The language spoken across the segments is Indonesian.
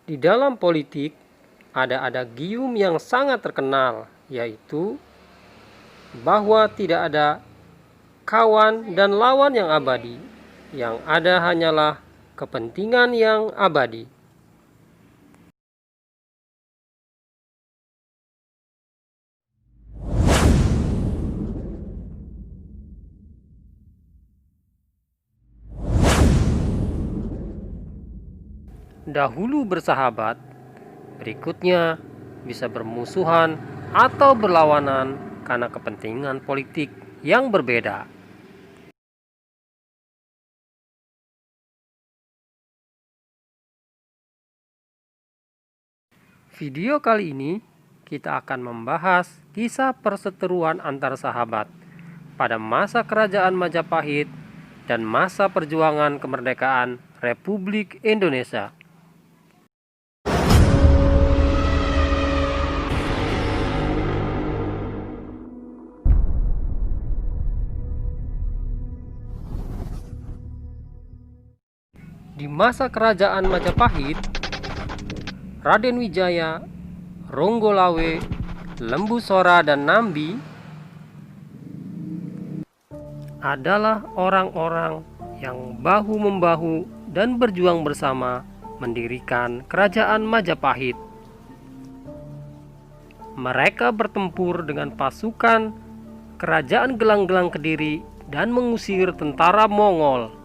Di dalam politik, ada adagium yang sangat terkenal, yaitu bahwa tidak ada kawan dan lawan yang abadi. Yang ada hanyalah kepentingan yang abadi. Dahulu bersahabat, berikutnya bisa bermusuhan atau berlawanan karena kepentingan politik yang berbeda. Video kali ini kita akan membahas kisah perseteruan antar sahabat pada masa kerajaan Majapahit dan masa perjuangan kemerdekaan Republik Indonesia. Di masa kerajaan Majapahit, Raden Wijaya, Ronggolawe, Lembu Sora, dan Nambi adalah orang-orang yang bahu-membahu dan berjuang bersama mendirikan kerajaan Majapahit. Mereka bertempur dengan pasukan kerajaan Gelang-Gelang Kediri dan mengusir tentara Mongol.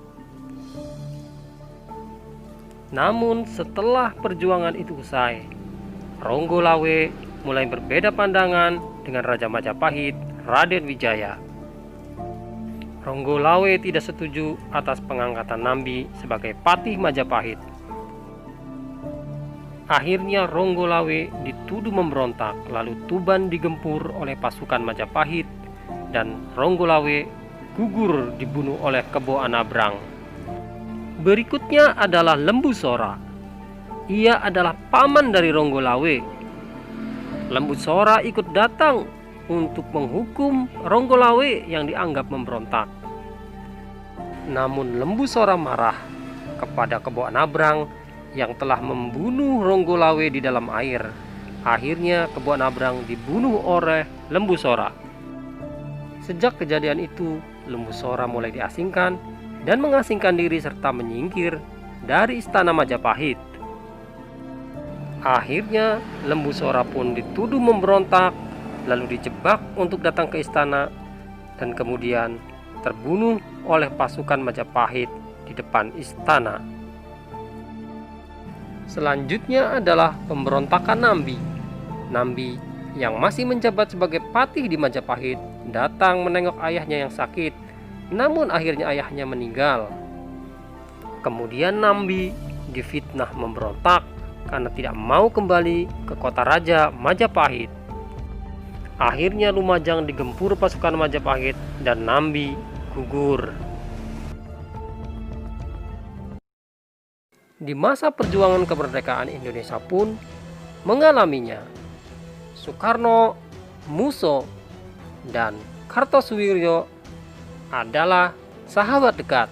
Namun setelah perjuangan itu usai, Ronggolawe mulai berbeda pandangan dengan Raja Majapahit, Raden Wijaya. Ronggolawe tidak setuju atas pengangkatan Nambi sebagai patih Majapahit. Akhirnya Ronggolawe dituduh memberontak, lalu Tuban digempur oleh pasukan Majapahit dan Ronggolawe gugur dibunuh oleh Kebo Anabrang. Berikutnya adalah Lembu Sora. Ia adalah paman dari Ronggolawe. Lembu Sora ikut datang untuk menghukum Ronggolawe yang dianggap memberontak. Namun Lembu Sora marah kepada Kebo Anabrang yang telah membunuh Ronggolawe di dalam air. Akhirnya Kebo Anabrang dibunuh oleh Lembu Sora. Sejak kejadian itu, Lembu Sora mulai diasingkan dan mengasingkan diri serta menyingkir dari istana Majapahit. Akhirnya Lembu Sora pun dituduh memberontak, lalu dijebak untuk datang ke istana dan kemudian terbunuh oleh pasukan Majapahit di depan istana. Selanjutnya adalah pemberontakan Nambi. Nambi yang masih menjabat sebagai patih di Majapahit datang menengok ayahnya yang sakit. Namun akhirnya ayahnya meninggal. Kemudian Nambi difitnah memberontak karena tidak mau kembali ke kota raja Majapahit. Akhirnya Lumajang digempur pasukan Majapahit dan Nambi gugur. Di masa perjuangan kemerdekaan Indonesia pun mengalaminya. Soekarno, Musso, dan Kartosuwiryo adalah sahabat dekat.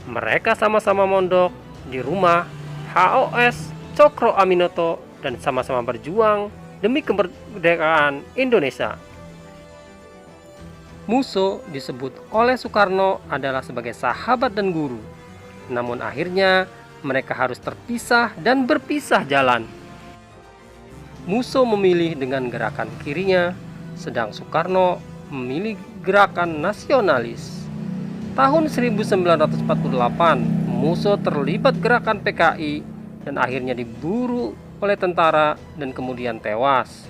Mereka sama-sama mondok di rumah HOS Cokro Aminoto dan sama-sama berjuang demi kemerdekaan Indonesia. Musso disebut oleh Soekarno adalah sebagai sahabat dan guru. Namun akhirnya mereka harus terpisah dan berpisah jalan. Musso memilih dengan gerakan kirinya, sedang Soekarno memilih gerakan nasionalis. Tahun 1948, Musso terlibat gerakan PKI dan akhirnya diburu oleh tentara dan kemudian tewas.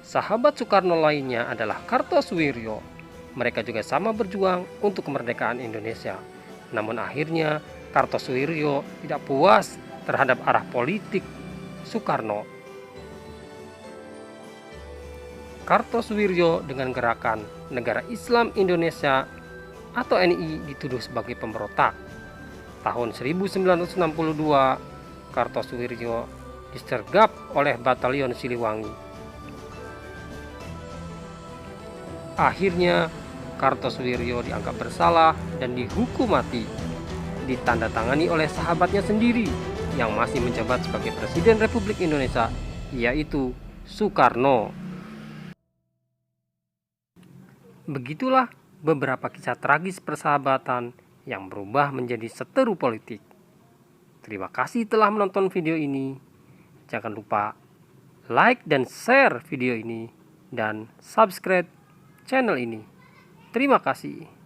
Sahabat Soekarno lainnya adalah Kartosuwiryo. Mereka juga sama berjuang untuk kemerdekaan Indonesia. Namun akhirnya Kartosuwiryo tidak puas terhadap arah politik Soekarno. Kartosuwiryo dengan gerakan Negara Islam Indonesia atau NI dituduh sebagai pemberontak. Tahun 1962, Kartosuwiryo disergap oleh Batalion Siliwangi. Akhirnya Kartosuwiryo dianggap bersalah dan dihukum mati, ditandatangani oleh sahabatnya sendiri, yang masih menjabat sebagai Presiden Republik Indonesia, yaitu Soekarno. Begitulah beberapa kisah tragis persahabatan yang berubah menjadi seteru politik. Terima kasih telah menonton video ini. Jangan lupa like dan share video ini dan subscribe channel ini. Terima kasih.